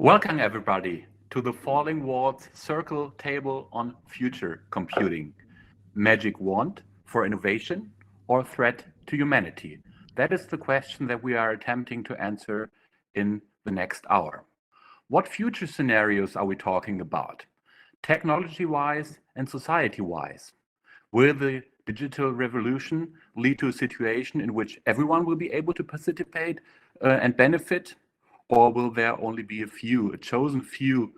Welcome everybody to the Falling Walls Circle Table on Future Computing. Magic wand for innovation or threat to humanity? That is the question that we are attempting to answer in the next hour. What future scenarios are we talking about? Technology-wise and society-wise? Will the digital revolution lead to a situation in which everyone will be able to participate and benefit? Or will there only be a chosen few,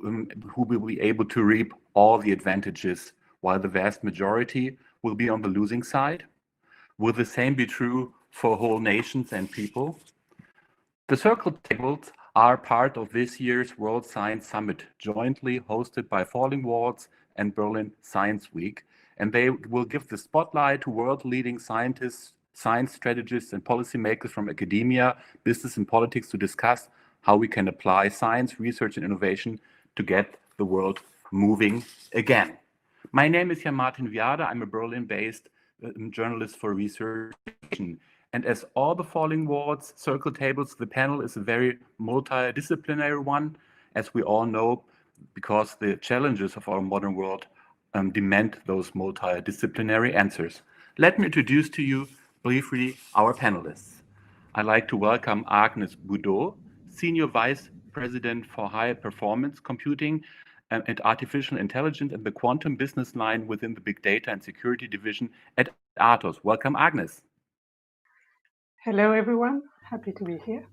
who will be able to reap all the advantages, while the vast majority will be on the losing side? Will the same be true for whole nations and people? The circle tables are part of this year's World Science Summit, jointly hosted by Falling Walls and Berlin Science Week, and they will give the spotlight to world-leading scientists, science strategists and policymakers from academia, business and politics to discuss how we can apply science, research and innovation to get the world moving again. My name is Jan Martin Viada. I'm a Berlin-based journalist for research. And as all the Falling Walls circle tables, the panel is a very multidisciplinary one, as we all know, because the challenges of our modern world demand those multidisciplinary answers. Let me introduce to you briefly our panelists. I'd like to welcome Agnes Boudot, Senior Vice President for High Performance Computing and Artificial Intelligence and the Quantum Business Line within the Big Data and Security Division at Atos. Welcome, Agnes. Hello, everyone. Happy to be here.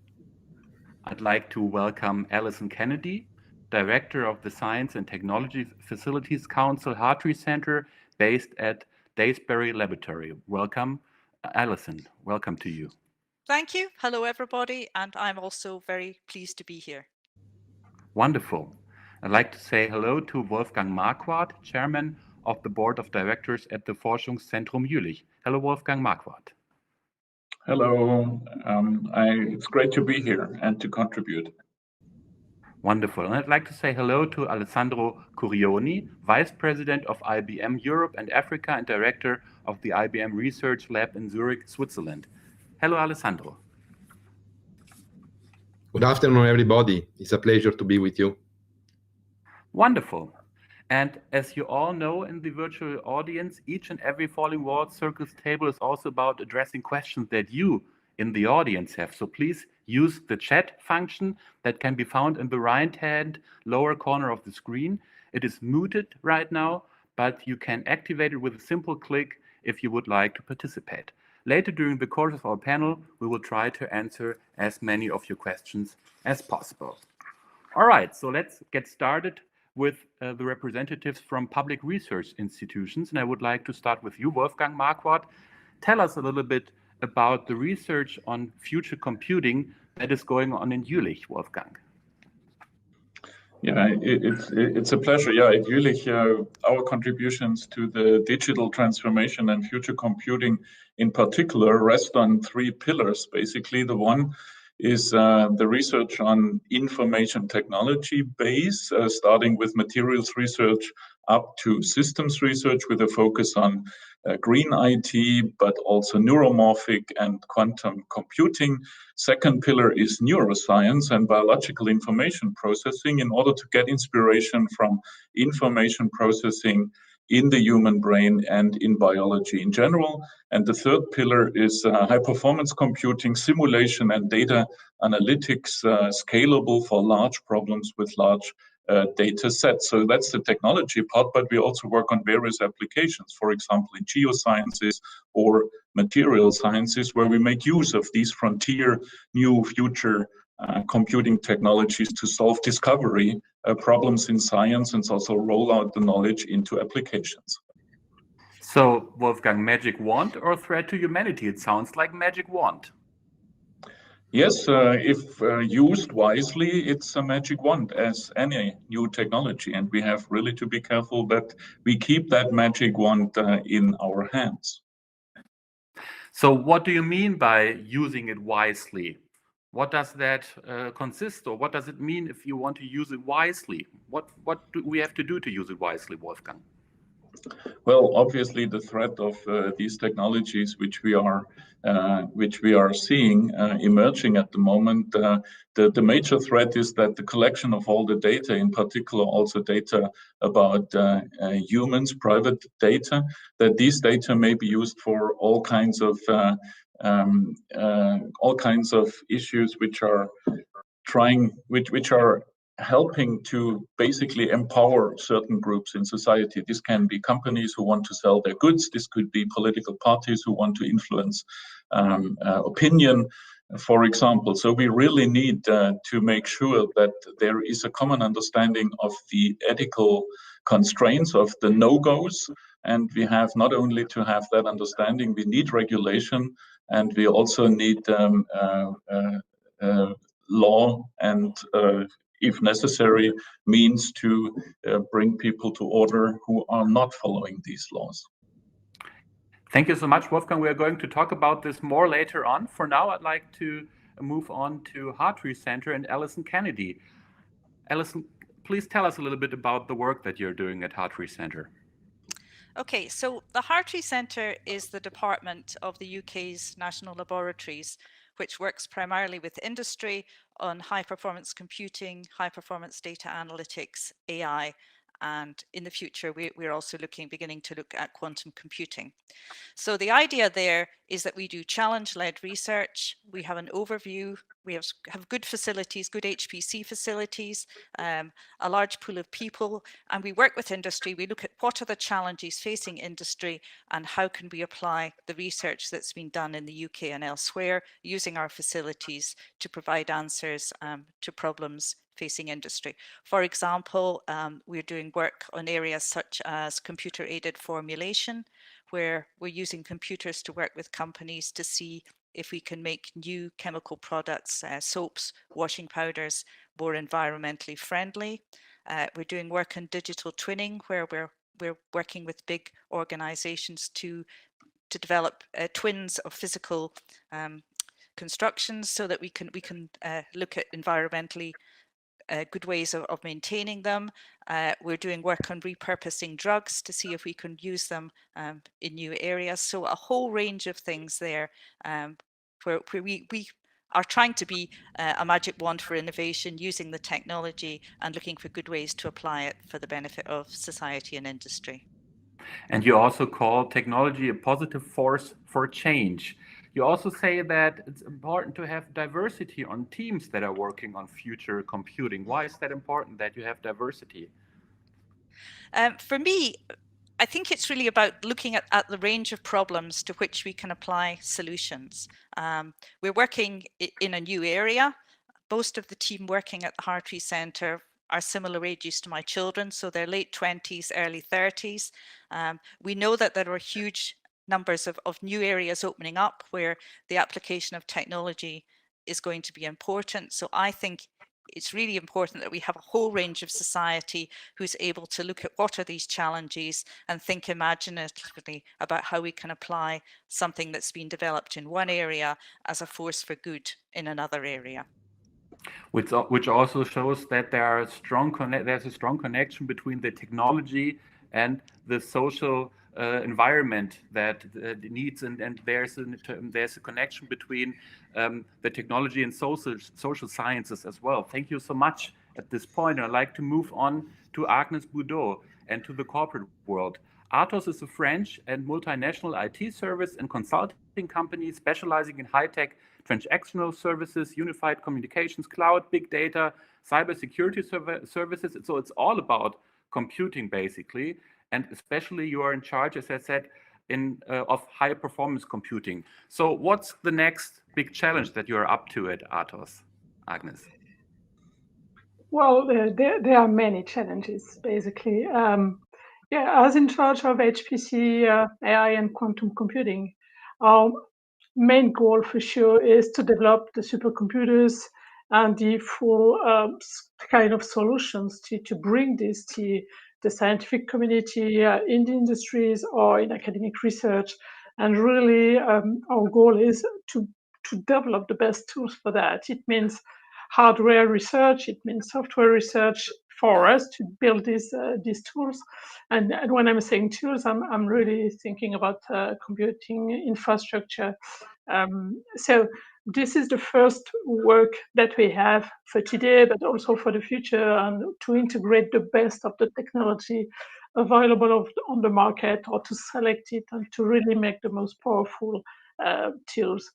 I'd like to welcome Alison Kennedy, Director of the Science and Technology Facilities Council Hartree Centre, based at Daysbury Laboratory. Welcome, Alison. Welcome to you. Thank you. Hello, everybody. And I'm also very pleased to be here. Wonderful. I'd like to say hello to Wolfgang Marquardt, Chairman of the Board of Directors at the Forschungszentrum Jülich. Hello, Wolfgang Marquardt. Hello. It's great to be here and to contribute. Wonderful. And I'd like to say hello to Alessandro Curioni, Vice President of IBM Europe and Africa and Director of the IBM Research Lab in Zurich, Switzerland. Hello, Alessandro. Good afternoon, everybody. It's a pleasure to be with you. Wonderful. And as you all know in the virtual audience, each and every Falling Walls Circles table is also about addressing questions that you in the audience have. So please use the chat function that can be found in the right-hand lower corner of the screen. It is muted right now, but you can activate it with a simple click if you would like to participate. Later during the course of our panel, we will try to answer as many of your questions as possible. All right, so let's get started with the representatives from public research institutions. And I would like to start with you, Wolfgang Marquardt. Tell us a little bit about the research on future computing that is going on in Jülich, Wolfgang. Yeah, it's a pleasure. Yeah, at Jülich, our contributions to the digital transformation and future computing in particular rest on three pillars. Basically, the one is the research on information technology base, starting with materials research up to systems research with a focus on green IT, but also neuromorphic and quantum computing. Second pillar is neuroscience and biological information processing in order to get inspiration from information processing in the human brain and in biology in general. And the third pillar is high performance computing, simulation and data analytics, scalable for large problems with large data sets. So that's the technology part, but we also work on various applications, for example, in geosciences or material sciences, where we make use of these frontier, new future computing technologies to solve discovery problems in science and also roll out the knowledge into applications. So, Wolfgang, magic wand or threat to humanity? It sounds like magic wand. Yes, if used wisely, it's a magic wand, as any new technology. And we have really to be careful that we keep that magic wand in our hands. So what do you mean by using it wisely? What does that consist of? What does it mean if you want to use it wisely? What do we have to do to use it wisely, Wolfgang? Well, obviously, the threat of these technologies, which we are seeing emerging at the moment, the major threat is that the collection of all the data, in particular also data about humans, private data, that these data may be used for all kinds of issues which are helping to basically empower certain groups in society. This can be companies who want to sell their goods. This could be political parties who want to influence opinion, for example. So we really need to make sure that there is a common understanding of the ethical constraints of the no-goes. And we have not only to have that understanding, we need regulation, and we also need law and if necessary, means to bring people to order who are not following these laws. Thank you so much, Wolfgang. We are going to talk about this more later on. For now, I'd like to move on to Hartree Centre and Alison Kennedy. Alison, please tell us a little bit about the work that you're doing at Hartree Centre. Okay, so the Hartree Centre is the department of the UK's national laboratories, which works primarily with industry on high-performance computing, high-performance data analytics, AI, and in the future, we're also beginning to look at quantum computing. So the idea there is that we do challenge-led research. We have an overview. We have good facilities, good HPC facilities, a large pool of people, and we work with industry. We look at what are the challenges facing industry and how can we apply the research that's been done in the UK and elsewhere using our facilities to provide answers to problems facing industry. For example, we're doing work on areas such as computer-aided formulation, where we're using computers to work with companies to see if we can make new chemical products, soaps, washing powders, more environmentally friendly. We're doing work on digital twinning, where we're working with big organizations to develop twins of physical constructions so that we can look at environmentally good ways of maintaining them. We're doing work on repurposing drugs to see if we can use them in new areas. So a whole range of things there where we are trying to be a magic wand for innovation, using the technology and looking for good ways to apply it for the benefit of society and industry. And you also call technology a positive force for change. You also say that it's important to have diversity on teams that are working on future computing. Why is that important that you have diversity? For me, I think it's really about looking at the range of problems to which we can apply solutions. We're working in a new area. Most of the team working at the Hartree Centre are similar ages to my children, so they're late 20s, early 30s. We know that there are huge numbers of new areas opening up where the application of technology is going to be important. So I think it's really important that we have a whole range of society who's able to look at what are these challenges and think imaginatively about how we can apply something that's been developed in one area as a force for good in another area. Which also shows that there's a strong connection between the technology and the social environment that needs, and there's a connection between the technology and social sciences as well. Thank you so much at this point. I'd like to move on to Agnes Boudot and to the corporate world. Atos is a French and multinational IT service and consulting company specializing in high-tech transactional services, unified communications, cloud, big data, cybersecurity services. So it's all about computing, basically. And especially you are in charge, as I said, of high-performance computing. So what's the next big challenge that you're up to at Atos, Agnes? Well, there are many challenges, basically. As in charge of HPC, AI, and quantum computing, our main goal for sure is to develop the supercomputers and the full kind of solutions to bring this to the scientific community, in the industries or in academic research. And really, our goal is to develop the best tools for that. It means hardware research, it means software research, for us to build these tools. And when I'm saying tools, I'm really thinking about computing infrastructure. So this is the first work that we have for today, but also for the future, and to integrate the best of the technology available on the market, or to select it and to really make the most powerful tools.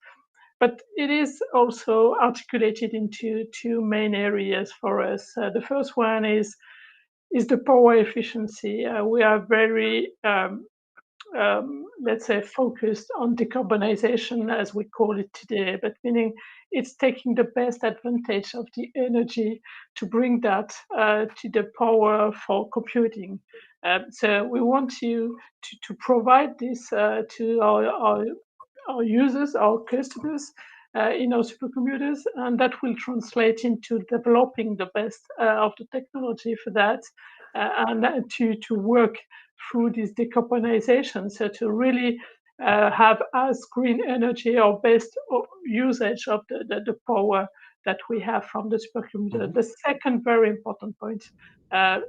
But it is also articulated into two main areas for us. The first one is the power efficiency. We are very let's say, focused on decarbonization, as we call it today, but meaning it's taking the best advantage of the energy to bring that to the power for computing. So we want to provide this to our users, our customers, in our supercomputers, and that will translate into developing the best of the technology for that, and to work through this decarbonization, so to really have as green energy or best usage of the power that we have from the supercomputer. Mm-hmm. The second very important point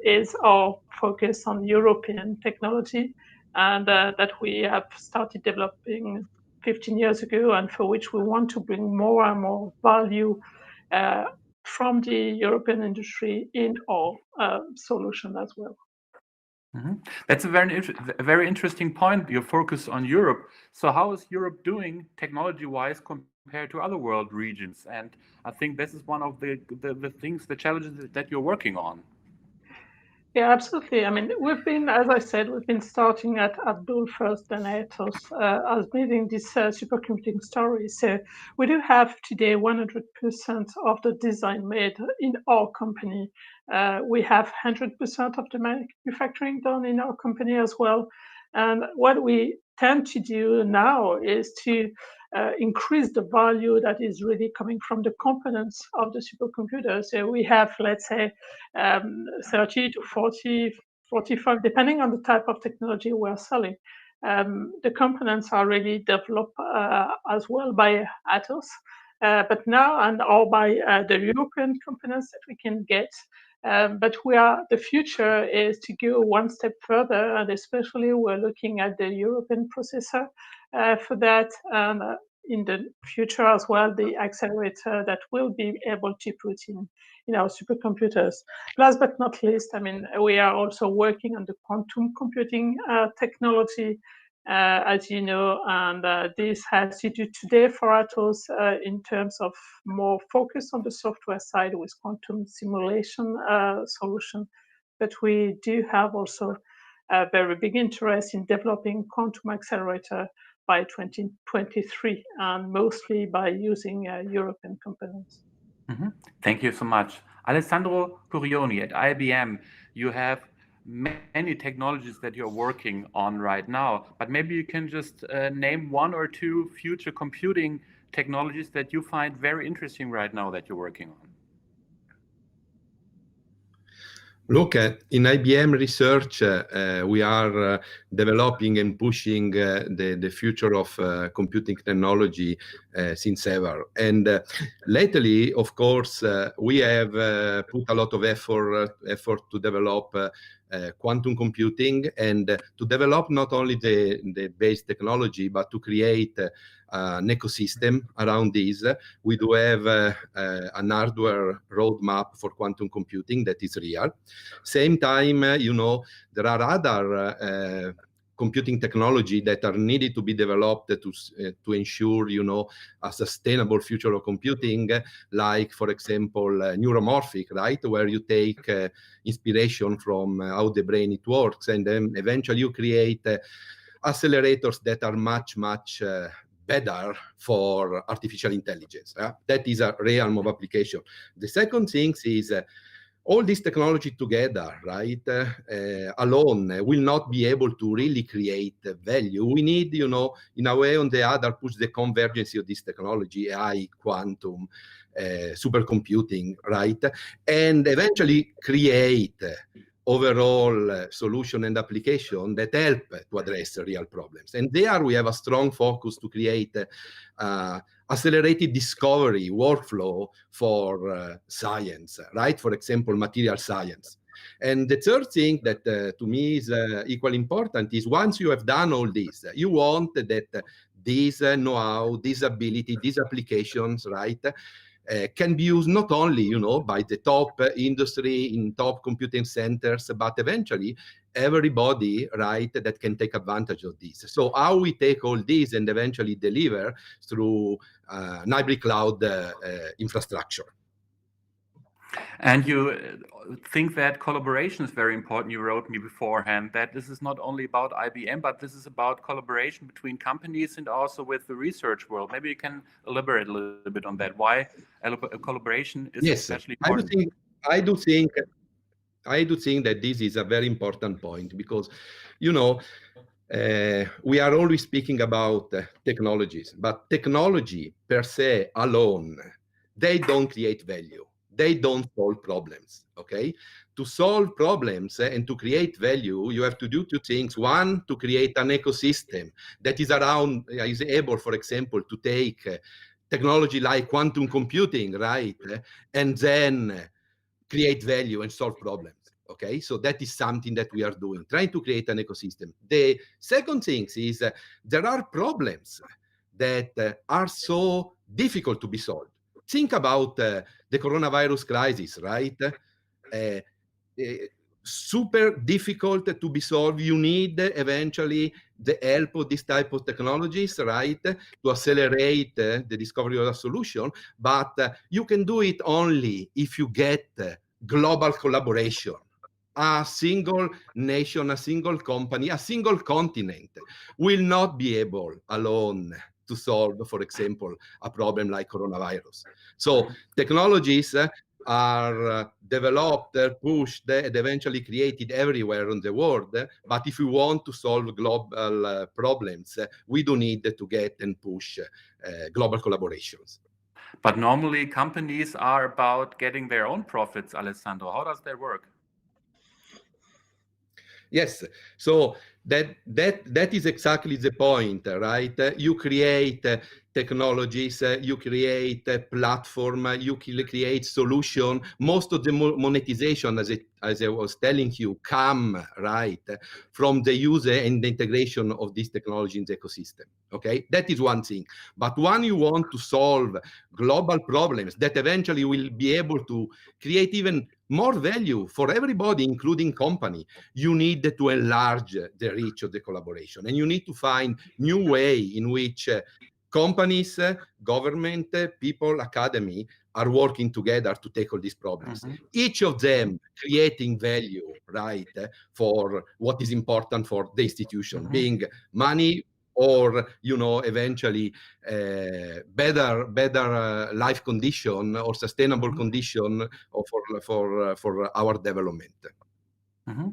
is our focus on European technology, and that we have started developing 15 years ago, and for which we want to bring more and more value from the European industry in our solution as well. Mm-hmm. That's a very interesting point, your focus on Europe. So how is Europe doing technology-wise compared to other world regions? And I think this is one of the things, the challenges that you're working on. Yeah, absolutely. I mean, we've been, as I said, we've been starting at Bull first, then Ethos, as building this supercomputing story. So we do have today 100% of the design made in our company. We have 100% of the manufacturing done in our company as well. And what we tend to do now is to increase the value that is really coming from the components of the supercomputer. So we have, let's say, 30 to 40, 45, depending on the type of technology we're selling. The components are really developed as well by Atos, but now or by the European components that we can get. But the future is to go one step further, and especially we're looking at the European processor for that, and in the future as well, the accelerator that will be able to put in our supercomputers. Last but not least, I mean, we are also working on the quantum computing technology, as you know, and this has to do today for Atos in terms of more focus on the software side with quantum simulation solution. But we do have also a very big interest in developing quantum accelerator by 2023, and mostly by using European components. Mm-hmm. Thank you so much. Alessandro Curioni at IBM, you have many technologies that you're working on right now, but maybe you can just name one or two future computing technologies that you find very interesting right now that you're working on. Look, in IBM research, we are developing and pushing the future of computing technology since ever. And lately, of course, we have put a lot of effort to develop quantum computing, and to develop not only the base technology, but to create an ecosystem around this. We do have an hardware roadmap for quantum computing that is real. Same time, there are other computing technology that are needed to be developed to ensure, a sustainable future of computing, like, for example, neuromorphic, right, where you take inspiration from how the brain it works, and then eventually you create accelerators that are much, much better for artificial intelligence. That is a realm of application. The second thing is all this technology together, right, alone will not be able to really create value. We need, in a way or the other, push the convergence of this technology, AI, quantum, supercomputing, right, and eventually create overall solution and application that help to address real problems. And there we have a strong focus to create accelerated discovery workflow for science, right? For example, material science. And the third thing that to me is equally important is once you have done all this, you want that this know-how, this ability, these applications, right, can be used not only, by the top industry in top computing centers, but eventually everybody, right, that can take advantage of this. So how we take all this and eventually deliver through an hybrid cloud infrastructure. And you think that collaboration is very important. You wrote me beforehand that this is not only about IBM, but this is about collaboration between companies and also with the research world. Maybe you can elaborate a little bit on that. Why a collaboration is especially important? I do think that this is a very important point because, we are always speaking about technologies, but technology per se alone, they don't create value. They don't solve problems, okay? To solve problems and to create value, you have to do two things. One, to create an ecosystem that is able, for example, to take technology like quantum computing, right? And then create value and solve problems. Okay, so that is something that we are doing, trying to create an ecosystem. The second thing is there are problems that are so difficult to be solved. Think about the coronavirus crisis, right? Super difficult to be solved. You need eventually the help of this type of technologies, right, to accelerate the discovery of a solution. But you can do it only if you get global collaboration. A single nation, a single company, a single continent will not be able alone to solve, for example, a problem like coronavirus. So technologies are developed, pushed, and eventually created everywhere in the world. But if we want to solve global problems, we do need to get and push global collaborations. But normally companies are about getting their own profits, Alessandro. How does that work? Yes, so that is exactly the point, right? You create technologies, you create a platform, you create solution. Most of the monetization, as I was telling you, come right from the user and the integration of this technology in the ecosystem. Okay, that is one thing. But when you want to solve global problems that eventually will be able to create even more value for everybody, including company, you need to enlarge the reach of the collaboration. And you need to find new way in which companies, government, people, academy are working together to tackle these problems. Mm-hmm. Each of them creating value, right, for what is important for the institution, mm-hmm. being money, or eventually better life condition or sustainable mm-hmm. condition for our development. Mm-hmm.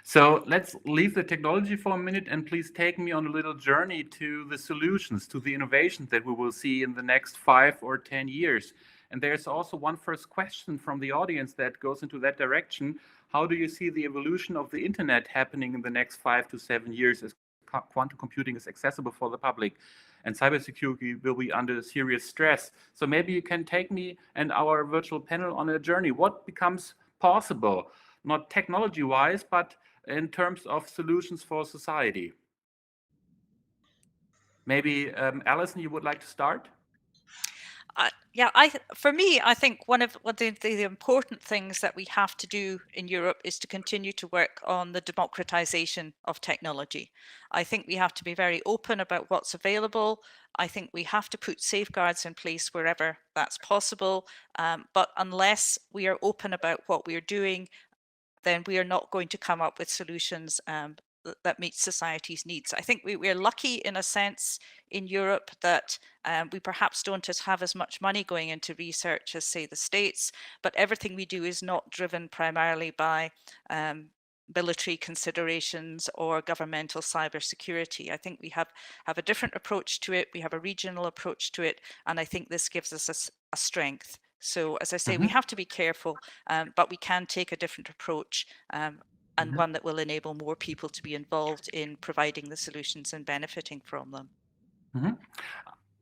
So let's leave the technology for a minute and please take me on a little journey to the solutions, to the innovations that we will see in the next 5 or 10 years. And there's also one first question from the audience that goes into that direction. How do you see the evolution of the internet happening in the next 5 to 7 years as quantum computing is accessible for the public and cybersecurity will be under serious stress? So maybe you can take me and our virtual panel on a journey. What becomes possible, not technology-wise, but in terms of solutions for society? Maybe Alison, you would like to start? For me, I think one of the important things that we have to do in Europe is to continue to work on the democratization of technology. I think we have to be very open about what's available. I think we have to put safeguards in place wherever that's possible. But unless we are open about what we're doing, then we are not going to come up with solutions that meet society's needs. I think we're lucky in a sense in Europe that we perhaps don't have as much money going into research as, say, the States, but everything we do is not driven primarily by military considerations or governmental cybersecurity. I think we have a different approach to it. We have a regional approach to it, and I think this gives us a strength. So, as I say, we have to be careful, but we can take a different approach and one that will enable more people to be involved in providing the solutions and benefiting from them.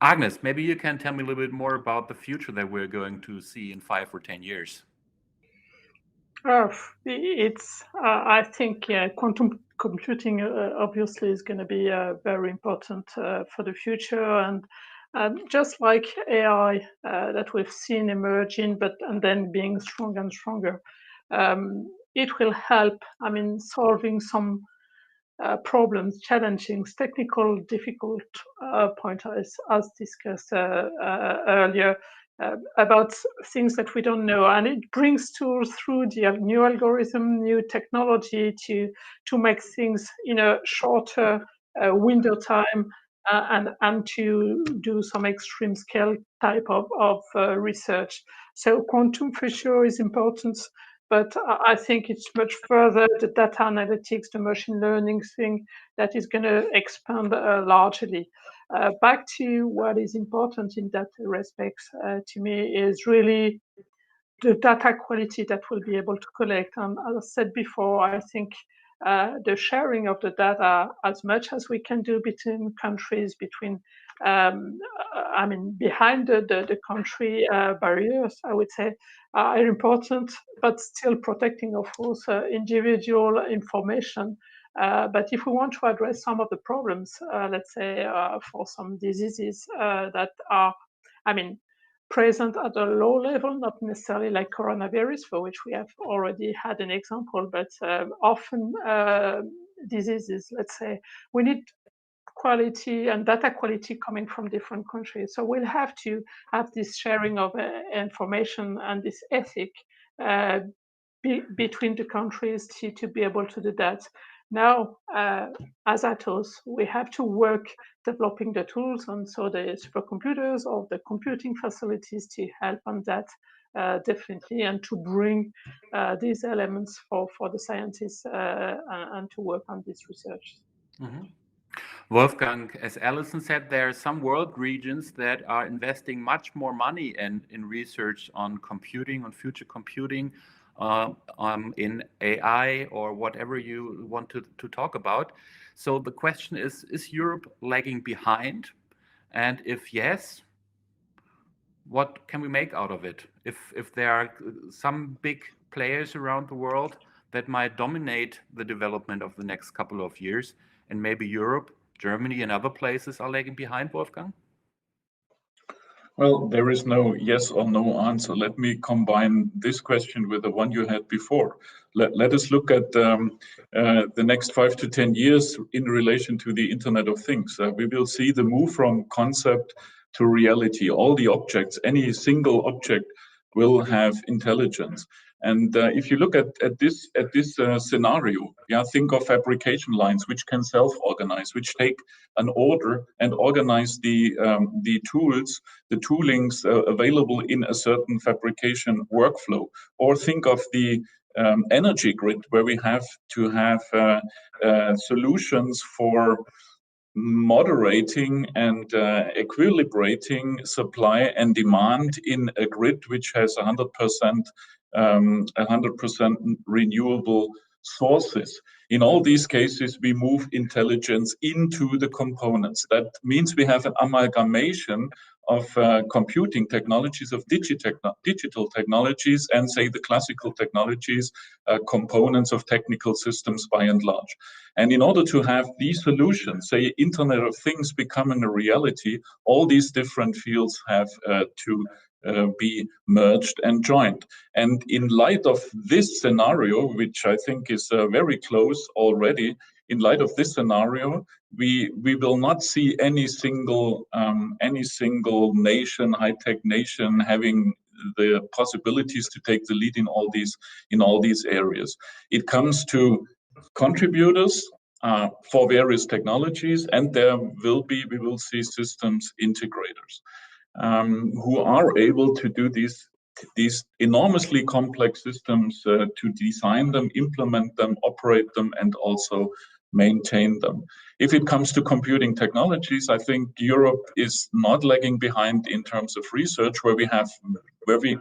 Agnes, maybe you can tell me a little bit more about the future that we're going to see in 5 or 10 years. I think quantum computing obviously is going to be very important for the future, and just like AI that we've seen emerging, and then being stronger and stronger, it will help. I mean, solving some problems, challenging, technical, difficult point as discussed earlier about things that we don't know, and it brings tools through the new algorithm, new technology to make things in a shorter window time and to do some extreme scale type of research. So quantum for sure is important. But I think it's much further, the data analytics, the machine learning thing that is going to expand largely. Back to what is important in that respect to me is really the data quality that we'll be able to collect. And as I said before, I think the sharing of the data as much as we can do between countries, behind the country barriers, I would say, are important, but still protecting, of course, individual information. But if we want to address some of the problems, let's say for some diseases that are, present at a low level, not necessarily like coronavirus, for which we have already had an example, but often diseases, let's say, we need quality and data quality coming from different countries. So we'll have to have this sharing of information and this ethic between the countries to be able to do that. Now, as Atos, we have to work developing the tools, and so the supercomputers or the computing facilities to help on that definitely, and to bring these elements for the scientists and to work on this research. Mm-hmm. Wolfgang, as Alison said, there are some world regions that are investing much more money in research on computing, on future computing, in AI or whatever you want to talk about. So the question is Europe lagging behind? And if yes, what can we make out of it? If there are some big players around the world that might dominate the development of the next couple of years, and maybe Europe, Germany, and other places are lagging behind, Wolfgang? Well, there is no yes or no answer. Let me combine this question with the one you had before. Let us look at the next 5 to 10 years in relation to the Internet of Things. We will see the move from concept to reality. All the objects, any single object will have intelligence. And if you look at this scenario, think of fabrication lines which can self-organize, which take an order and organize the toolings available in a certain fabrication workflow. Or think of the energy grid, where we have to have solutions for moderating and equilibrating supply and demand in a grid which has 100% renewable sources. In all these cases, we move intelligence into the components. That means we have an amalgamation of computing technologies, of digital technologies, and say the classical technologies, components of technical systems by and large. And in order to have these solutions, say Internet of Things becoming a reality, all these different fields have to be merged and joined. And in light of this scenario, which I think is very close already, in light of this scenario, we will not see any single nation, high-tech nation, having the possibilities to take the lead in all these areas. It comes to contributors for various technologies, and we will see systems integrators who are able to do these enormously complex systems, to design them, implement them, operate them, and also maintain them. If it comes to computing technologies, I think Europe is not lagging behind in terms of research. Where we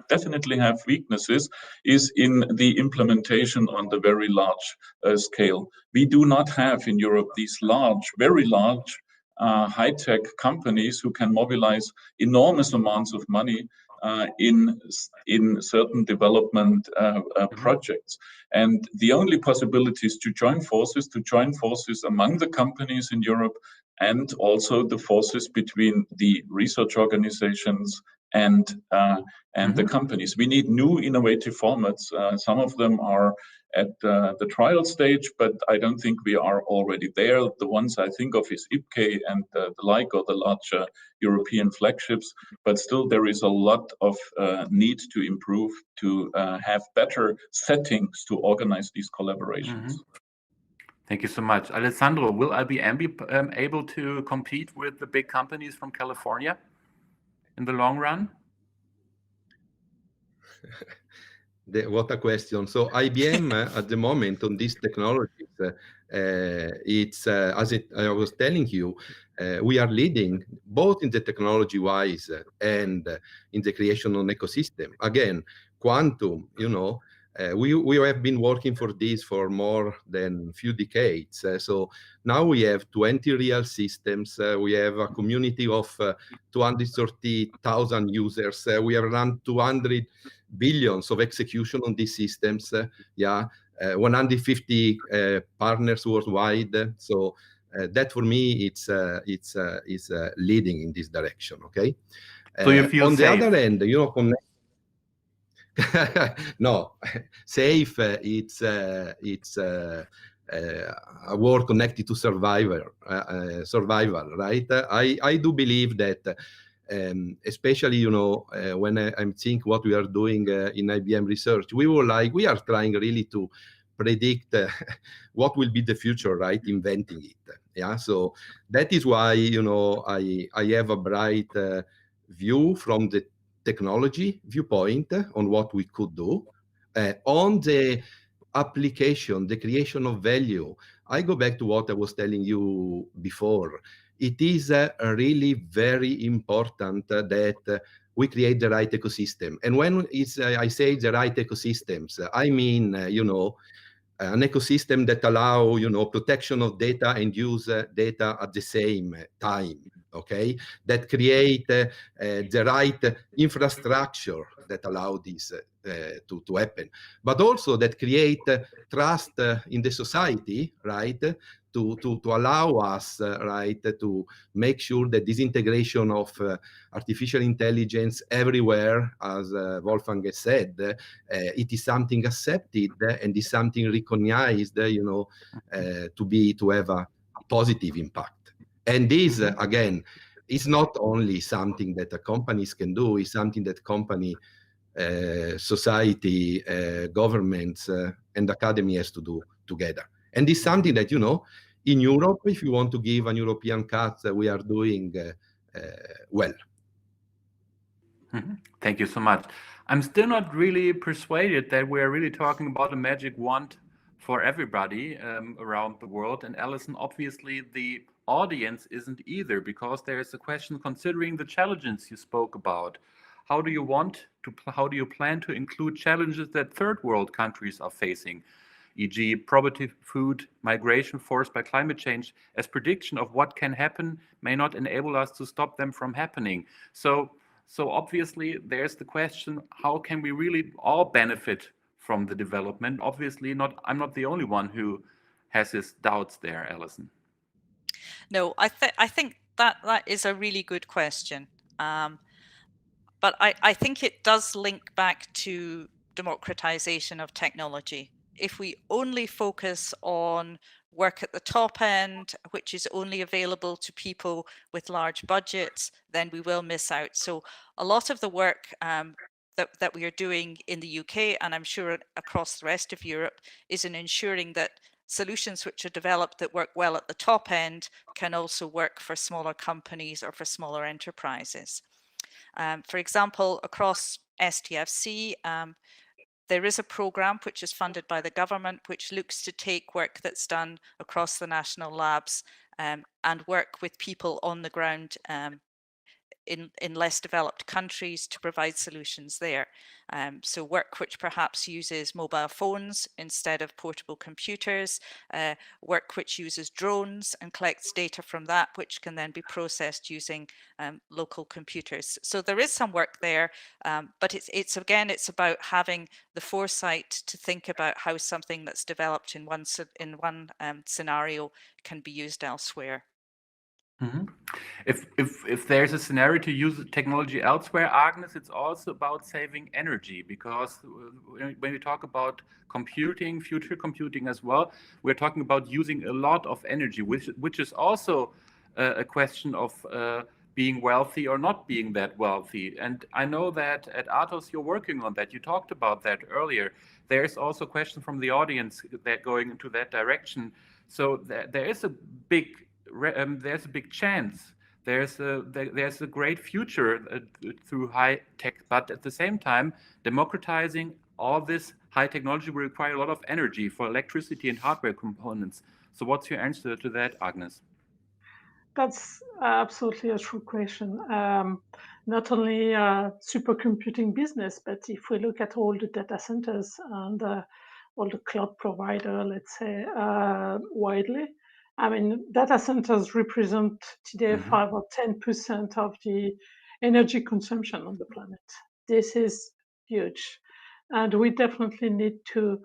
definitely have weaknesses is in the implementation on the very large scale. We do not have in Europe these very large high-tech companies who can mobilize enormous amounts of money in certain development projects. And the only possibility is to join forces among the companies in Europe, and also the forces between the research organizations and the companies. We need new innovative formats. Some of them are at the trial stage, but I don't think we are already there. The ones I think of is IPCEI and the like, or the larger European flagships. But still, there is a lot of need to improve, to have better settings to organize these collaborations. Thank you so much. Alessandro, will IBM be able to compete with the big companies from California in the long run? What a question. So IBM at the moment on these technologies, it's as I was telling you, we are leading both in the technology-wise and in the creation of an ecosystem. Again, quantum, we have been working for this for more than a few decades. So now we have 20 real systems. We have a community of 230,000 users. We have run 200 billions of execution on these systems. 150 partners worldwide. So that for me, it's leading in this direction. Okay. So you feel on safe. the other end, no, safe. It's a word connected to survival, right? I do believe that, especially when I'm thinking what we are doing in IBM research, we are trying really to predict what will be the future, right? Inventing it. Yeah. So that is why I have a bright view from the technology viewpoint on what we could do. On the application, the creation of value, I go back to what I was telling you before. It is really very important that we create the right ecosystem. And when I say the right ecosystems, I mean, an ecosystem that allow, protection of data and use data at the same time. Okay, that create the right infrastructure that allow this to happen, but also that create trust in the society, right? To allow us, right, to make sure that this integration of artificial intelligence everywhere, as Wolfgang has said, it is something accepted and is something recognized, to have a positive impact. And this, again, is not only something that companies can do, it's something that company, society, governments, and academy has to do together. And it's something that, in Europe, if you want to give an European cut, we are doing well. Thank you so much. I'm still not really persuaded that we're really talking about a magic wand for everybody around the world. And Alison, obviously the audience isn't either, because there is a question considering the challenges you spoke about. How do you plan to include challenges that third world countries are facing, e.g. poverty, food, migration forced by climate change, as prediction of what can happen may not enable us to stop them from happening. So obviously there's the question, how can we really all benefit from the development? Obviously I'm not the only one who has his doubts there, Alison. No, I think that is a really good question. But I think it does link back to democratization of technology. If we only focus on work at the top end, which is only available to people with large budgets, then we will miss out. So a lot of the work that we are doing in the UK, and I'm sure across the rest of Europe, is in ensuring that solutions which are developed that work well at the top end can also work for smaller companies or for smaller enterprises. For example, across STFC, there is a program which is funded by the government, which looks to take work that's done across the national labs and work with people on the ground in less developed countries to provide solutions there. So work which perhaps uses mobile phones instead of portable computers, work which uses drones and collects data from that, which can then be processed using local computers. So there is some work there, but it's about having the foresight to think about how something that's developed in one scenario can be used elsewhere. Mm-hmm. If there's a scenario to use technology elsewhere, Agnes, it's also about saving energy, because when we talk about computing, future computing as well, we're talking about using a lot of energy, which is also a question of being wealthy or not being that wealthy. And I know that at Atos you're working on that. You talked about that earlier. There's also a question from the audience that going into that direction. So there is a big there's a big chance. There's a great future through high tech, but at the same time, democratizing all this high technology will require a lot of energy for electricity and hardware components. So what's your answer to that, Agnes? That's absolutely a true question. Not only supercomputing business, but if we look at all the data centers and all the cloud provider, let's say, widely, I mean, data centers represent today 5 or 10% of the energy consumption on the planet. This is huge. And we definitely need to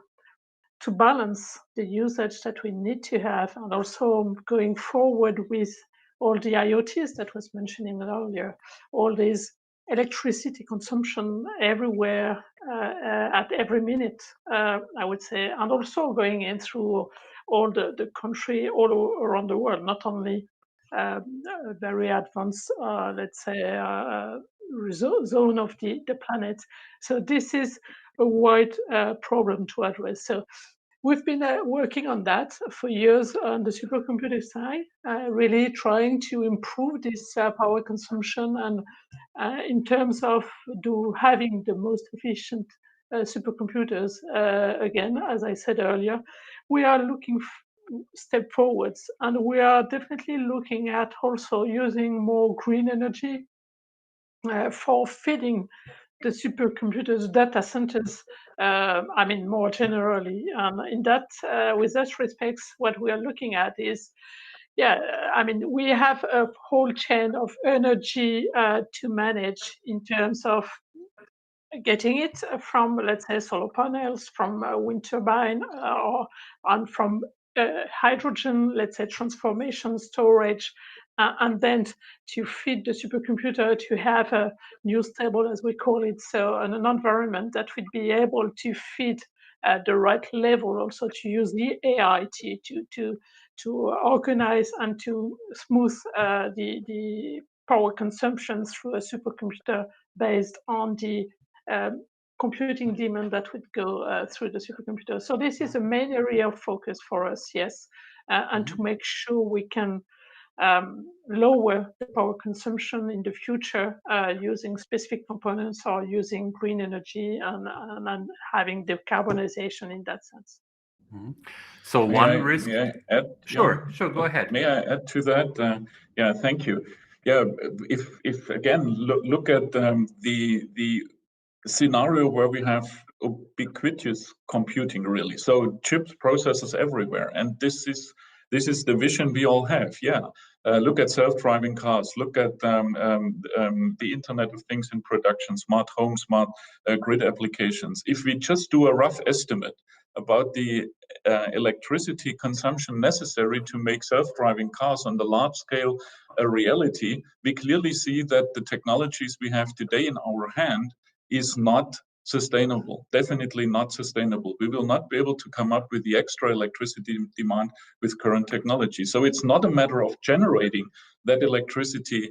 balance the usage that we need to have, and also going forward with all the IoTs that was mentioning earlier, all this electricity consumption everywhere at every minute, I would say, and also going in through all the country all around the world, not only very advanced, let's say, zone of the planet. So this is a wide problem to address. So we've been working on that for years on the supercomputer side, really trying to improve this power consumption, and in terms of having the most efficient supercomputers. Again, as I said earlier, we are looking step forwards, and we are definitely looking at also using more green energy for feeding the supercomputers, data centers, I mean, more generally. In that, with that respects, what we are looking at is, I mean, we have a whole chain of energy to manage in terms of getting it from, let's say, solar panels, from wind turbine, and from hydrogen, let's say, transformation, storage, and then to feed the supercomputer to have a news table, as we call it, so an environment that would be able to feed at the right level, also to use the AI to organize and to smooth the power consumption through a supercomputer based on the computing demand that would go through the supercomputer. So this is a main area of focus for us, yes, and to make sure we can lower the power consumption in the future using specific components or using green energy and having decarbonization in that sense. So May I add? Sure, go ahead. May I add to that? Yeah, thank you. Yeah, if again look at the scenario where we have ubiquitous computing, really, so chips, processors everywhere, and this is the vision we all have. Yeah, look at self-driving cars, look at the Internet of Things in production, smart home, smart grid applications. If we just do a rough estimate about the electricity consumption necessary to make self-driving cars on the large scale a reality, we clearly see that the technologies we have today in our hand is not sustainable, definitely not sustainable. We will not be able to come up with the extra electricity demand with current technology. So it's not a matter of generating that electricity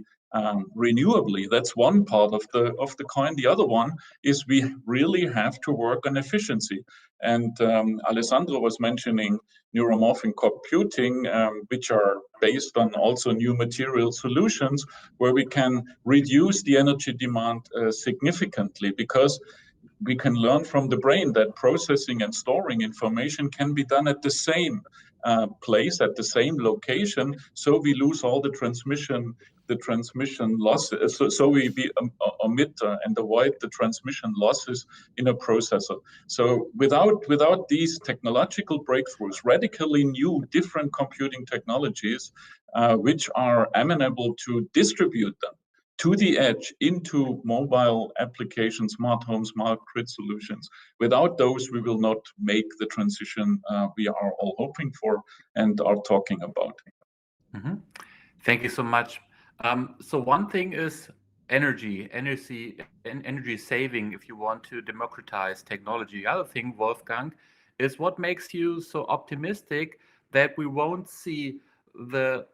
renewably. That's one part of the coin. The other one is we really have to work on efficiency. And Alessandro was mentioning neuromorphic computing, which are based on also new material solutions where we can reduce the energy demand significantly, because we can learn from the brain that processing and storing information can be done at the same place, at the same location. So we lose all the transmission the transmission losses. So we omit and avoid the transmission losses in a processor. So without these technological breakthroughs, radically new, different computing technologies, which are amenable to distribute them to the edge into mobile applications, smart home, smart grid solutions. Without those, we will not make the transition we are all hoping for and are talking about. Mm-hmm. Thank you so much. So one thing is energy saving if you want to democratize technology. The other thing, Wolfgang, is what makes you so optimistic that we won't see the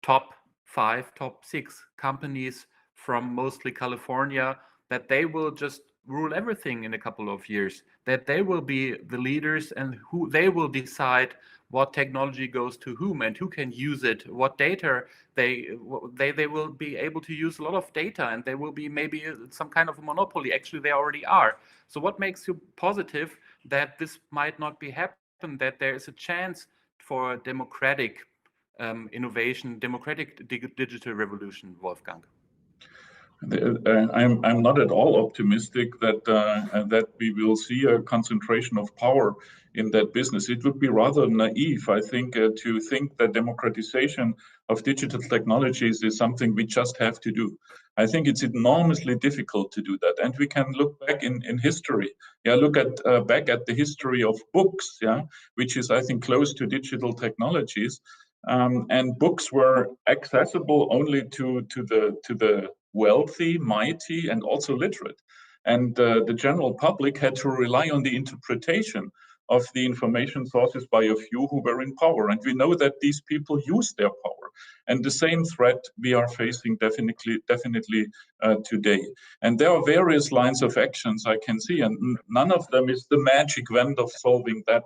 top 5, top 6 companies from mostly California, that they will just rule everything in a couple of years, that they will be the leaders and who they will decide what technology goes to whom and who can use it, what data they will be able to use a lot of data, and they will be maybe some kind of a monopoly. Actually, they already are. So what makes you positive that this might not be happen, that there is a chance for democratic innovation, democratic digital revolution, Wolfgang? I'm not at all optimistic that we will see a concentration of power in that business. It would be rather naive, I think, to think that democratization of digital technologies is something we just have to do. I think it's enormously difficult to do that, and we can look back in history. Yeah, look at back at the history of books. Yeah, which is, I think, close to digital technologies. And books were accessible only to the wealthy, mighty, and also literate. And the general public had to rely on the interpretation of the information sources by a few who were in power. And we know that these people use their power. And the same threat we are facing definitely today. And there are various lines of actions I can see, and none of them is the magic wand of solving that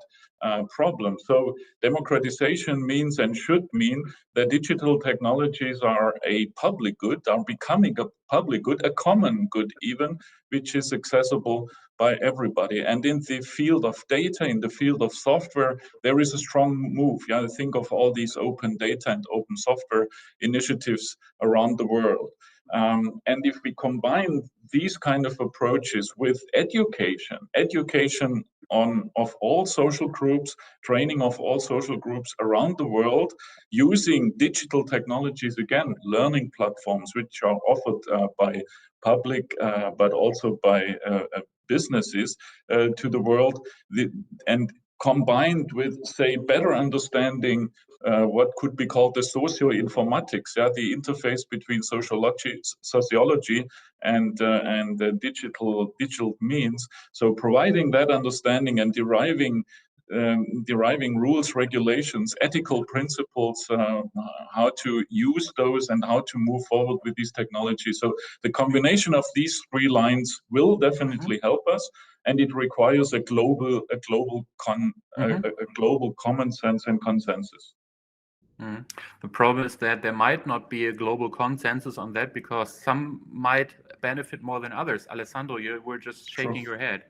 problem. So democratization means and should mean that digital technologies are a public good, are becoming a public good, a common good even, which is accessible by everybody. And in the field of data, in the field of software, there is a strong move. Yeah, think of all these open data and open software initiatives around the world. And if we combine these kind of approaches with education of all social groups, training of all social groups around the world, using digital technologies, again, learning platforms, which are offered by public, but also by businesses to the world, and combined with, say, better understanding what could be called the socio-informatics, yeah, the interface between sociology and digital means. So providing that understanding and deriving rules, regulations, ethical principles, how to use those and how to move forward with these technologies. So the combination of these 3 lines will definitely help us, and it requires a global common sense and consensus. Mm. The problem is that there might not be a global consensus on that because some might benefit more than others. Alessandro, you were just shaking your head.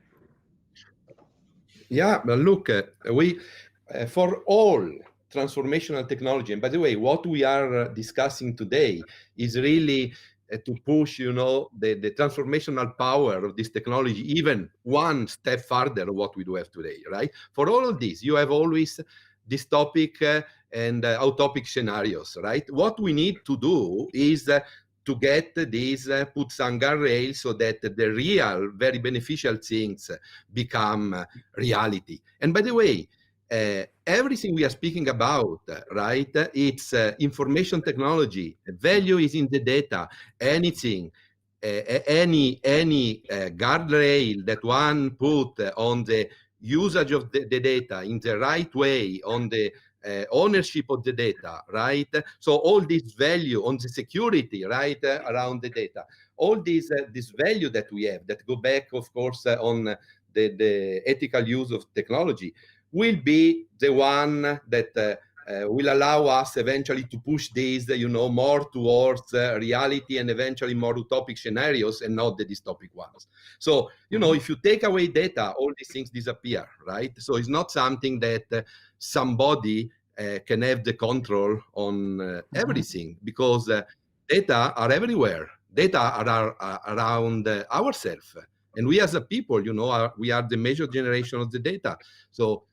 Yeah, but look, we for all transformational technology, and by the way, what we are discussing today is really to push, the transformational power of this technology even one step further of what we do have today, right? For all of this, you have always this topic and utopic scenarios, right? What we need to do is to get these put some guardrails so that the real, very beneficial things become reality. And by the way, everything we are speaking about, right? It's information technology. Value is in the data. Anything, any guardrail that one put on the usage of the data in the right way, on the ownership of the data, right? So all this value on the security, right, around the data, all this value that we have that go back, of course, on the ethical use of technology will be the one that will allow us eventually to push this, more towards reality and eventually more utopic scenarios and not the dystopic ones. So, if you take away data, all these things disappear, right? So it's not something that somebody can have the control on everything, because data are everywhere. Data are around ourselves. And we as a people, we are the major generation of the data. So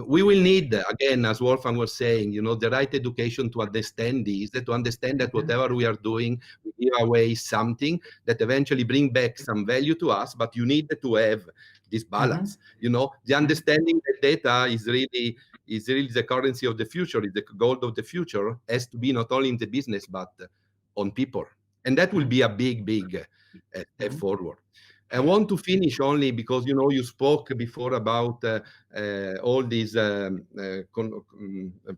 we will need, again, as Wolfgang was saying, the right education to understand this, to understand that whatever we are doing, we give away something that eventually bring back some value to us, but you need to have this balance. The understanding that data is really the currency of the future, is the gold of the future, has to be not only in the business, but on people. And that will be a big, big step forward. I want to finish only because, you spoke before about all these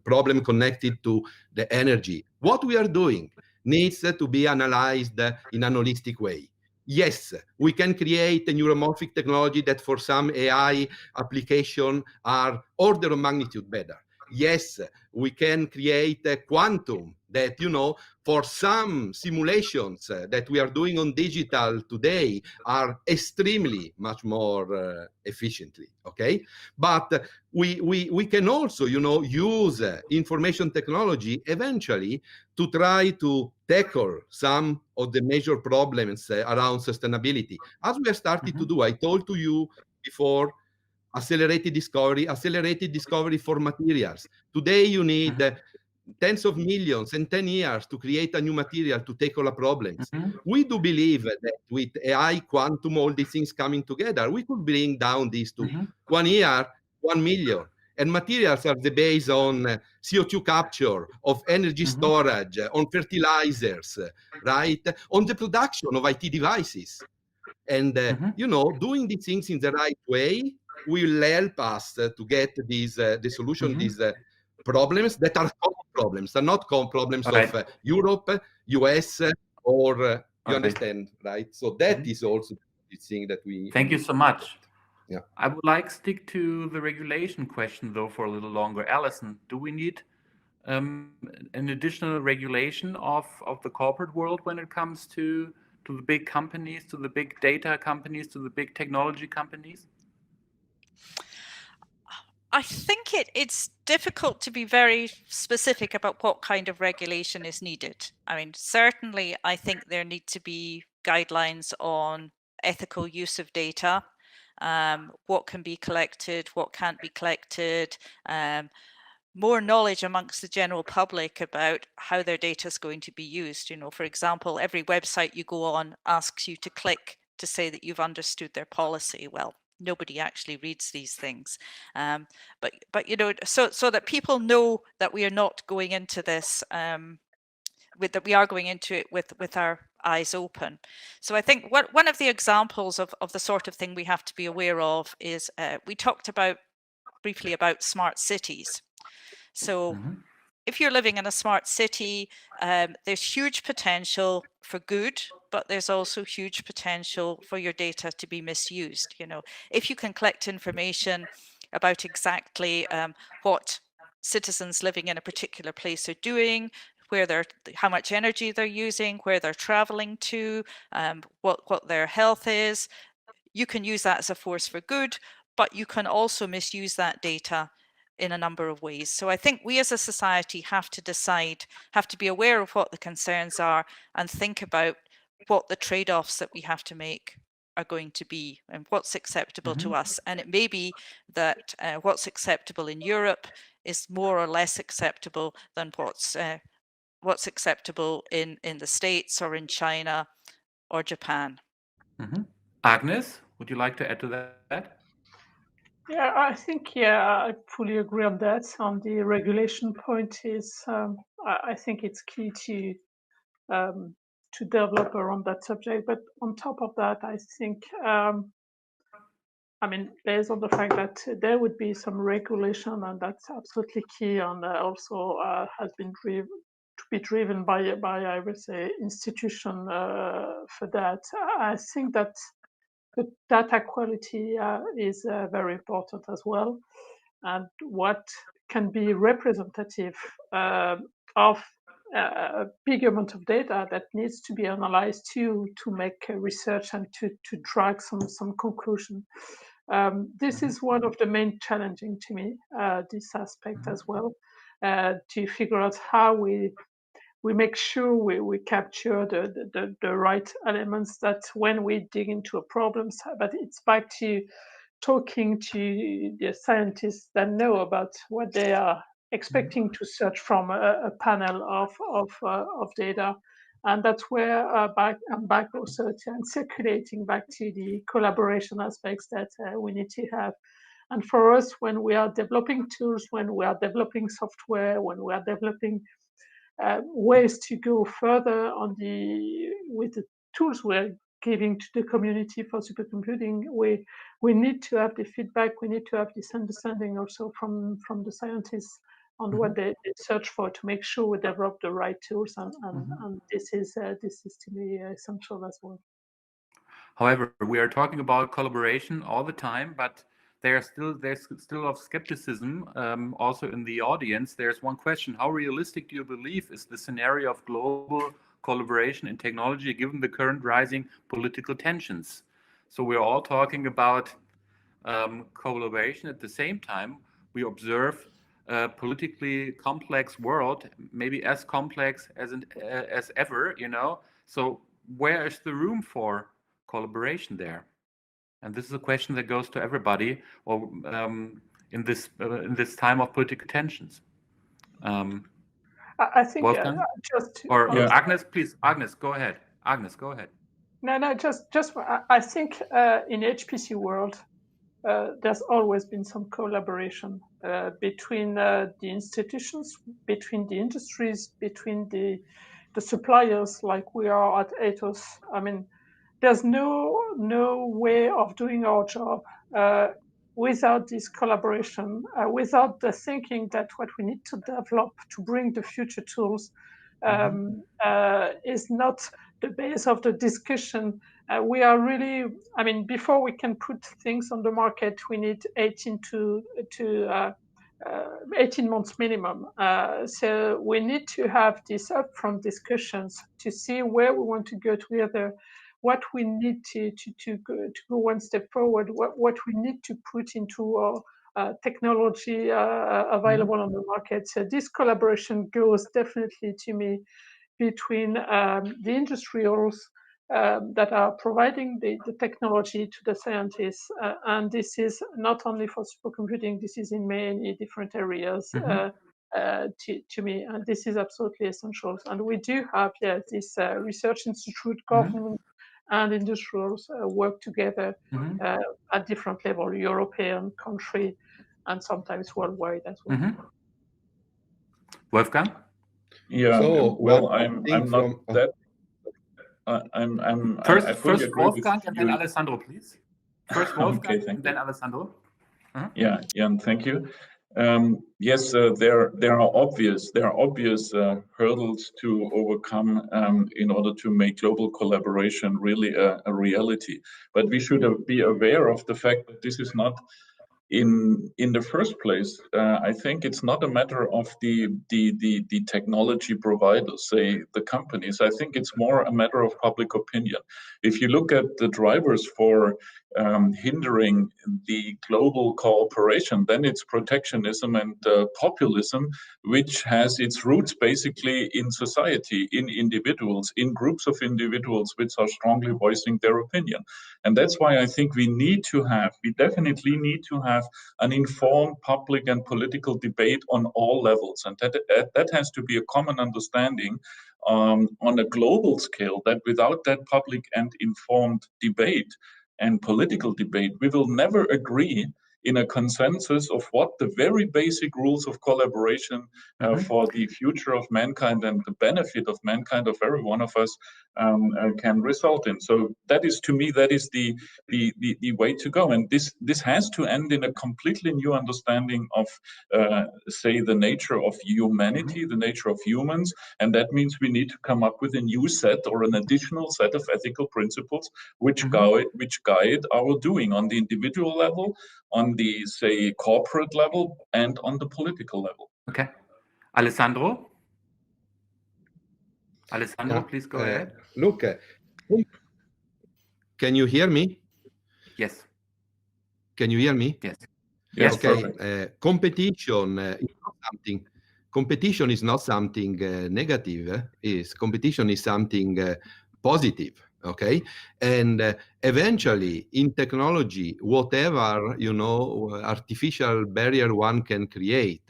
problem connected to the energy. What we are doing needs to be analyzed in an holistic way. Yes, we can create a neuromorphic technology that for some AI application are order of magnitude better. Yes, we can create a quantum that, for some simulations that we are doing on digital today are extremely much more efficiently, okay? But we can also, use information technology eventually to try to tackle some of the major problems around sustainability. As we are starting to do, I told to you before, accelerated discovery for materials. Today, you need tens of millions and 10 years to create a new material to tackle problems. We do believe that with AI, quantum, all these things coming together, we could bring down this to 1 year, 1 million. And materials are the base on CO2 capture, of energy storage, on fertilizers, right? On the production of IT devices. And, doing these things in the right way will help us to get these, the solution, these problems that are common problems, are not common problems of Europe, US, or you understand, right? So that is also the thing that we... Thank you so much. Yeah. I would like to stick to the regulation question, though, for a little longer. Alison, do we need an additional regulation of the corporate world when it comes to the big companies, to the big data companies, to the big technology companies? I think it's difficult to be very specific about what kind of regulation is needed. I mean, certainly, I think there need to be guidelines on ethical use of data, what can be collected, what can't be collected, more knowledge amongst the general public about how their data is going to be used. For example, every website you go on asks you to click to say that you've understood their policy. Well, nobody actually reads these things, but so that people know that we are not going into this that we are going into it with our eyes open. So I think one of the examples of the sort of thing we have to be aware of is we talked briefly about smart cities. So if you're living in a smart city, there's huge potential for good, but there's also huge potential for your data to be misused. If you can collect information about exactly what citizens living in a particular place are doing, how much energy they're using, where they're traveling to, what their health is, you can use that as a force for good, but you can also misuse that data in a number of ways. So I think we as a society have to be aware of what the concerns are and think about what the trade-offs that we have to make are going to be and what's acceptable to us. And it may be that what's acceptable in Europe is more or less acceptable than what's acceptable in the States or in China or Japan. Agnes, would you like to add to that? Yeah, I think, I fully agree on that. On the regulation point is, I think it's key to develop around that subject. But on top of that, I think, based on the fact that there would be some regulation, and that's absolutely key, and also has been driven by I would say, institution for that. I think that the data quality is very important as well, and what can be representative of a big amount of data that needs to be analyzed to make research and to drag some conclusion. This is one of the main challenging to me, this aspect as well, to figure out how we we make sure we capture the right elements, that when we dig into a problem, but it's back to talking to the scientists that know about what they are expecting to search from a panel of data. And that's where I'm back also and circulating back to the collaboration aspects that we need to have. And for us, when we are developing tools, when we are developing software, when we are developing ways to go further with the tools we're giving to the community for supercomputing, we need to have the feedback, we need to have this understanding also from the scientists on what they search for, to make sure we develop the right tools, and this is to me essential as well. However, we are talking about collaboration all the time, but there's still a lot of skepticism also in the audience. There's one question: how realistic do you believe is the scenario of global collaboration in technology given the current rising political tensions? So we're all talking about collaboration. At the same time, we observe a politically complex world, maybe as complex as ever, you know. So where is the room for collaboration there? And this is a question that goes to everybody, or in this time of political tensions. I think Wolfgang? Agnes, please. Agnes, go ahead. Agnes, go ahead. No, just I think in HPC world, there's always been some collaboration between the institutions, between the industries, between the suppliers, like we are at Ethos. I mean, there's no way of doing our job without this collaboration, without the thinking that what we need to develop to bring the future tools is not the base of the discussion. We are really, I mean, before we can put things on the market, we need 18 months minimum. So we need to have these upfront discussions to see where we want to go together, what we need to go one step forward, what we need to put into our technology available on the market. So this collaboration goes definitely, to me, between the industrials that are providing the technology to the scientists. And this is not only for supercomputing, this is in many different areas to me. And this is absolutely essential. And we do have this research institute, government and industrials work together at different level, European, country, and sometimes worldwide as well. Wolfgang? Yeah, so, well, I'm not that. First Wolfgang and then Alessandro, please. First Wolfgang okay, and then Alessandro. Yeah, thank you. Yes, there are obvious hurdles to overcome in order to make global collaboration really a reality. But we should be aware of the fact that this is not in the first place. I think it's not a matter of the technology providers, say the companies. I think it's more a matter of public opinion. If you look at the drivers for hindering the global cooperation, then it's protectionism and populism, which has its roots basically in society, in individuals, in groups of individuals which are strongly voicing their opinion. And that's why I think we definitely need to have an informed public and political debate on all levels. And that has to be a common understanding on a global scale, that without that public and informed debate and political debate, we will never agree in a consensus of what the very basic rules of collaboration for the future of mankind and the benefit of mankind, of every one of us, can result in. So that is, to me, that is the way to go. And this has to end in a completely new understanding of, say, the nature of humanity, the nature of humans. And that means we need to come up with a new set or an additional set of ethical principles which guide our doing on the individual level, on the, say, corporate level, and on the political level. Okay. Alessandro? Please go ahead. Look, can you hear me? Yes. Can you hear me? Yes. Yes, okay. perfect. Competition is not something. competition is not something negative. Competition is something positive. Okay, and eventually in technology, whatever artificial barrier one can create,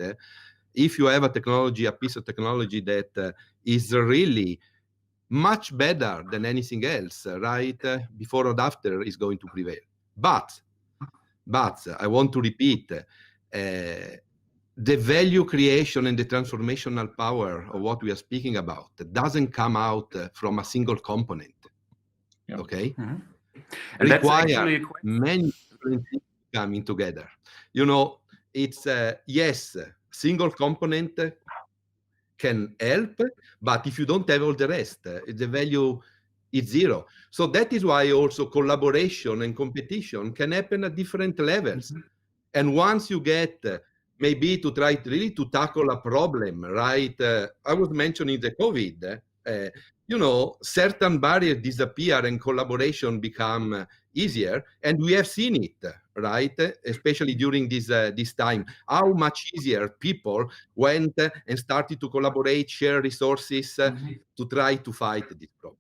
if you have a piece of technology that is really much better than anything else, right? Before or after is going to prevail. But I want to repeat, the value creation and the transformational power of what we are speaking about doesn't come out from a single component. Yeah. Okay, And that's actually many different things coming together. It's yes, single component can help, but if you don't have all the rest, the value is zero. So that is why also collaboration and competition can happen at different levels. And once you get maybe to try really to tackle a problem, right? I was mentioning the COVID. Certain barriers disappear and collaboration become easier, and we have seen it, right? Especially during this time, how much easier people went and started to collaborate, share resources to try to fight this problem.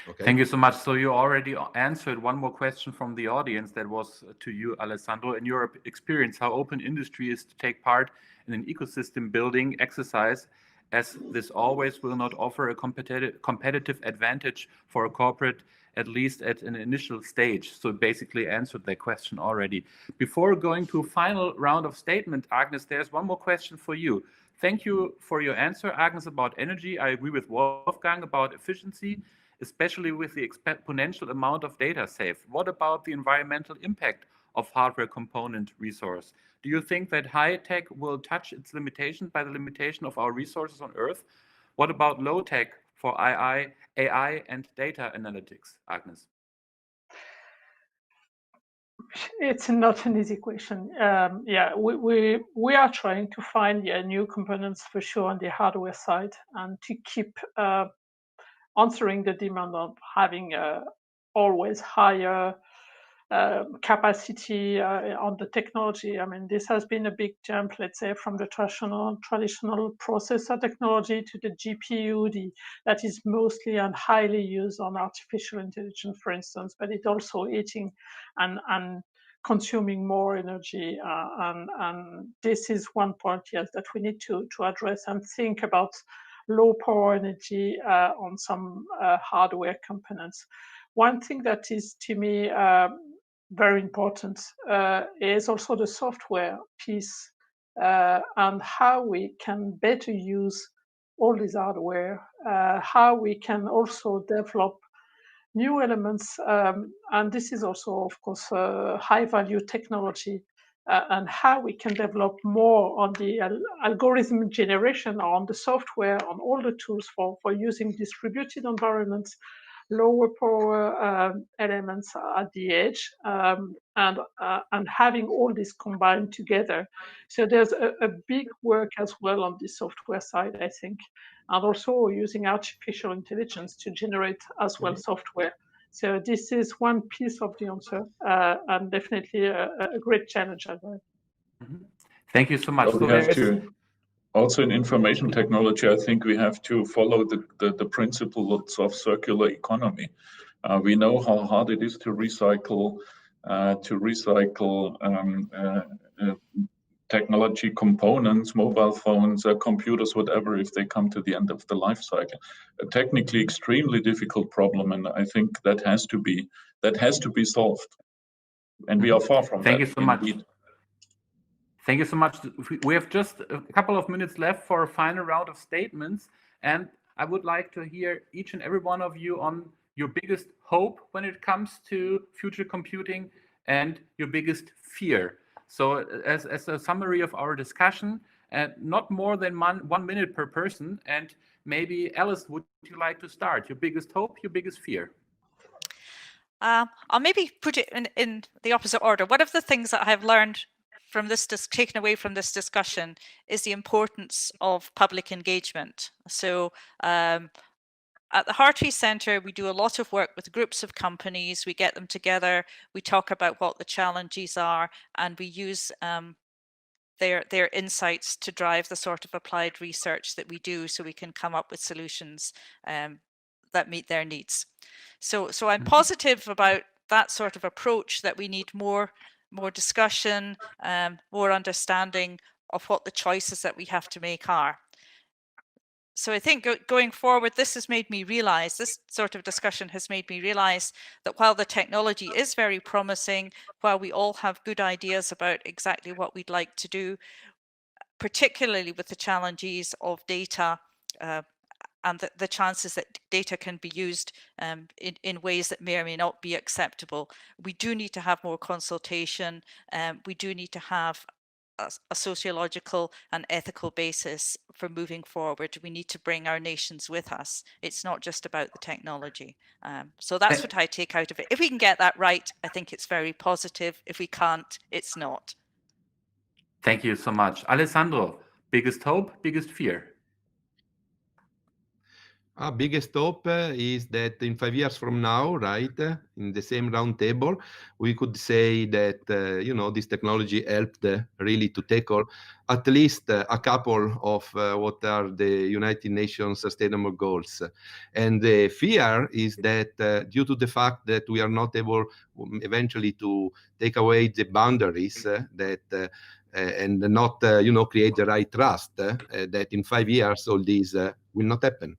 Okay. Thank you so much. So you already answered one more question from the audience that was to you, Alessandro. In your experience, how open industry is to take part in an ecosystem building exercise, as this always will not offer a competitive advantage for a corporate, at least at an initial stage. So basically answered that question already. Before going to a final round of statement, Agnes, there's one more question for you. Thank you for your answer, Agnes, about energy. I agree with Wolfgang about efficiency, especially with the exponential amount of data saved. What about the environmental impact of hardware component resource? Do you think that high tech will touch its limitation by the limitation of our resources on Earth? What about low tech for AI and data analytics, Agnes? It's not an easy question. We are trying to find new components for sure on the hardware side, and to keep answering the demand of having always higher capacity on the technology. I mean, this has been a big jump, let's say, from the traditional processor technology to the GPU, that is mostly and highly used on artificial intelligence, for instance, but it's also eating and consuming more energy. And this is one point, yes, that we need to address and think about low power energy on some hardware components. One thing that is, to me, very important is also the software piece and how we can better use all this hardware, how we can also develop new elements, and this is also, of course, high value technology, and how we can develop more on the algorithm generation, on the software, on all the tools for using distributed environments, lower power elements at the edge, and having all this combined together. So there's a big work as well on the software side, I think, and also using artificial intelligence to generate as well software. So this is one piece of the answer, and definitely a great challenge as well. Thank you so much. Well, we have to also in information technology, I think we have to follow the principles of circular economy. We know how hard it is to recycle technology components, mobile phones, computers, whatever, if they come to the end of the life cycle. A technically extremely difficult problem, and I think that has to be solved. And we are far from that. Thank you so much. Thank you so much. We have just a couple of minutes left for a final round of statements, and I would like to hear each and every one of you on your biggest hope when it comes to future computing and your biggest fear. So as a summary of our discussion, not more than 1 minute per person, and maybe Alice, would you like to start? Your biggest hope, your biggest fear? I'll maybe put it in the opposite order. One of the things that I have learned from this, taken away from this discussion, is the importance of public engagement. So at the Hartree Centre, we do a lot of work with groups of companies. We get them together, we talk about what the challenges are, and we use their insights to drive the sort of applied research that we do, so we can come up with solutions that meet their needs. So I'm positive about that sort of approach, that we need more discussion, more understanding of what the choices that we have to make are. So I think going forward, this sort of discussion has made me realize that while the technology is very promising, while we all have good ideas about exactly what we'd like to do, particularly with the challenges of data and the chances that data can be used in ways that may or may not be acceptable, we do need to have more consultation. We do need to have a sociological and ethical basis for moving forward. We need to bring our nations with us. It's not just about the technology. So that's what I take out of it. If we can get that right, I think it's very positive. If we can't, it's not. Thank you so much. Alessandro, biggest hope, biggest fear? Our biggest hope is that in 5 years from now, right, in the same round table, we could say that, this technology helped really to tackle at least a couple of what are the United Nations Sustainable Goals. And the fear is that due to the fact that we are not able eventually to take away the boundaries and not, create the right trust, that in 5 years all these will not happen.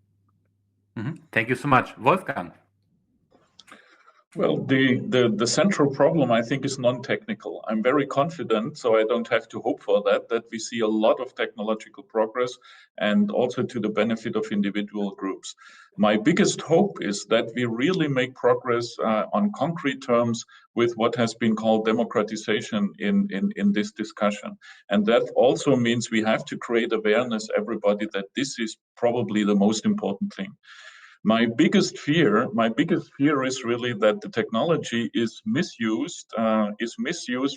Thank you so much. Wolfgang? Well, the central problem, I think, is non-technical. I'm very confident, so I don't have to hope for that we see a lot of technological progress, and also to the benefit of individual groups. My biggest hope is that we really make progress on concrete terms with what has been called democratization in this discussion. And that also means we have to create awareness, everybody, that this is probably the most important thing. My biggest fear is really that the technology is misused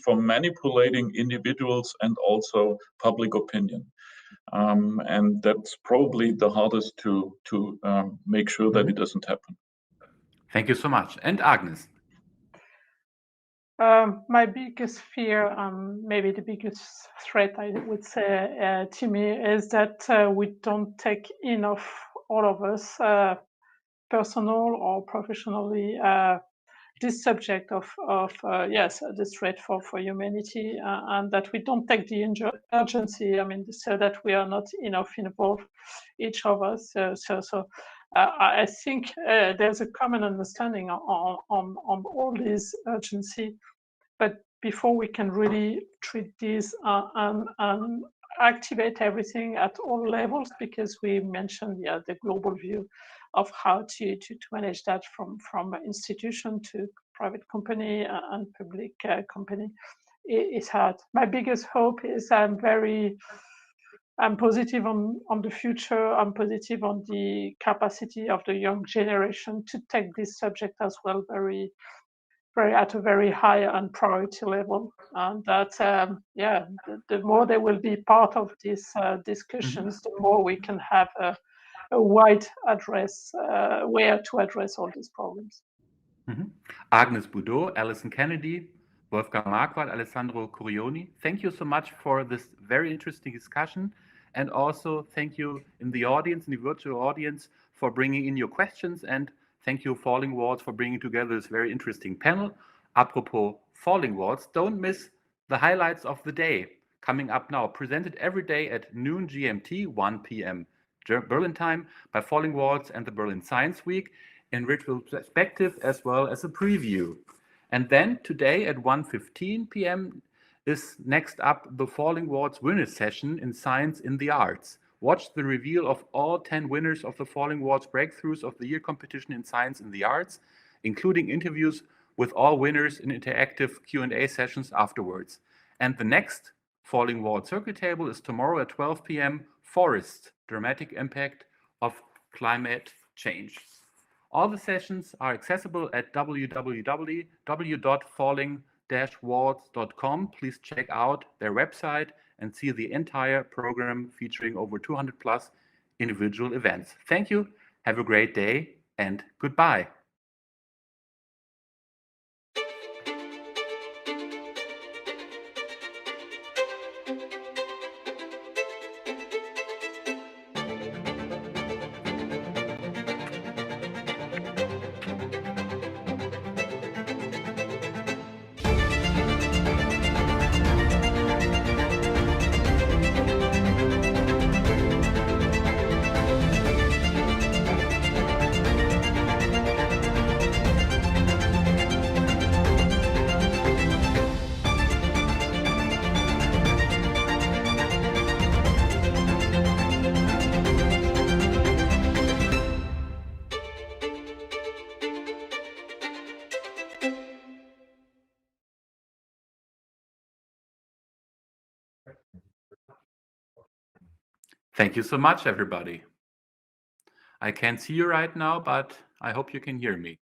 for manipulating individuals and also public opinion. And that's probably the hardest to make sure that it doesn't happen. Thank you so much. And Agnes? My biggest fear, maybe the biggest threat, I would say, to me, is that we don't take enough, all of us, personal or professionally, this subject of the threat for humanity, and that we don't take the urgency. I mean, so that we are not enough involved, each of us. I think there's a common understanding on all this urgency, but before we can really treat this and activate everything at all levels, because we mentioned the global view of how to manage that from institution to private company and public company, is hard. My biggest hope is I'm positive on the future. I'm positive on the capacity of the young generation to take this subject as well very at a very high and priority level, and that the more they will be part of these discussions, the more we can have a wide address where to address all these problems. Agnes Boudot, Alison Kennedy, Wolfgang Marquardt, Alessandro Curioni, thank you so much for this very interesting discussion, and also thank you in the virtual audience, for bringing in your questions, and thank you, Falling Walls, for bringing together this very interesting panel. Apropos Falling Walls, don't miss the highlights of the day coming up now, presented every day at noon GMT, 1 p.m. Berlin time, by Falling Walls and the Berlin Science Week, in virtual perspective as well as a preview. And then today at 1:15 p.m. is next up the Falling Walls Winners Session in Science in the Arts. Watch the reveal of all 10 winners of the Falling Walls Breakthroughs of the Year competition in Science in the Arts, including interviews with all winners in interactive Q&A sessions afterwards. And the next Falling Walls Circle Table is tomorrow at 12 p.m. Forest, Dramatic Impact of Climate Change. All the sessions are accessible at www.falling-walls.com. Please check out their website and see the entire program featuring over 200 plus individual events. Thank you, have a great day, and goodbye. Thank you so much, everybody. I can't see you right now, but I hope you can hear me.